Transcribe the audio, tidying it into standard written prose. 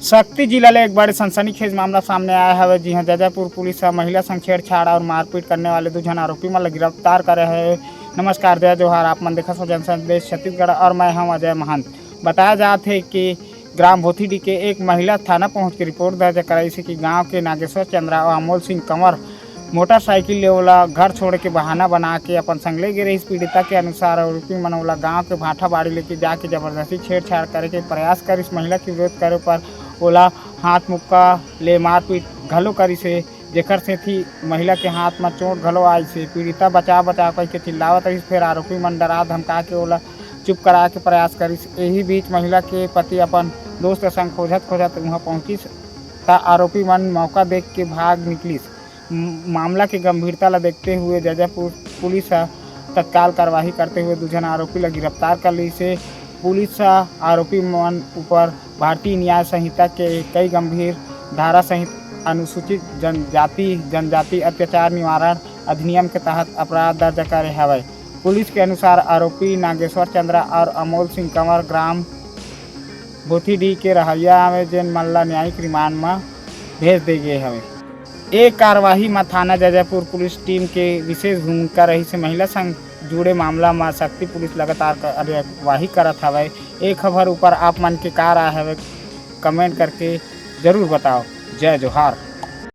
शक्ति जिला ले एक बड़े सनसनीखेज मामला सामने आया है। जी हाँ, जजापुर पुलिस महिला संग छेड़छाड़ और मारपीट करने वाले 2 जन आरोपी मन गिरफ्तार करे है। नमस्कार, जय जोहार। आप मन देखा सो जन संदेश छत्तीसगढ़ और मैं हूँ अजय महंत। बताया जाता है कि ग्राम भोथीडी के एक महिला थाना पहुँच के रिपोर्ट दर्ज कराई से कि गाँव के नागेश्वर चंद्रा और अमोल सिंह कंवर मोटरसाइकिल ले ओला घर छोड़ के बहाना बना के अपन संग ले गए। इस पीड़िता के अनुसार आरोपी मन ओला गाँव के भाठा बाड़ी लेके जाके जबरदस्ती छेड़छाड़ करे के प्रयास कर इस महिला के विरोध करे पर ओला हाथ मुक्का ले मारपीट घलो करी से, जेकर से थी महिला के हाथ में चोट घलो आई से। पीड़िता बचाव बचाव करके चिल्लावत रही, फिर आरोपी मन डरा धमका के ओला चुप करा के प्रयास करिस। यही बीच महिला के पति अपन दोस्त संग खोजत खोजत वहाँ पहुँचिस ता आरोपी मन मौका देख के भाग निकलिस। मामला की गंभीरता ला देखते हुए जजापुर पुलिस तत्काल कार्रवाई करते हुए 2 जन आरोपी ला गिरफ्तार कर ली से। पुलिस आरोपी मन ऊपर भारतीय न्याय संहिता के कई गंभीर धारा सहित अनुसूचित जनजाति अत्याचार निवारण अधिनियम के तहत अपराध दर्ज करे हवे। पुलिस के अनुसार आरोपी नागेश्वर चंद्रा और अमोल सिंह कंवर ग्राम भोथीडी के रहैया में जेन मन ला न्यायिक रिमांड में भेज दे गए हवे। एक कार्यवाही में थाना जजापुर पुलिस टीम के विशेष भूमिका रही से महिला संग जुड़े मामला में शक्ति पुलिस लगातार कार्यवाही करत हवे। एक खबर ऊपर आप मन के का राय हवे कमेंट करके जरूर बताओ। जय जोहार।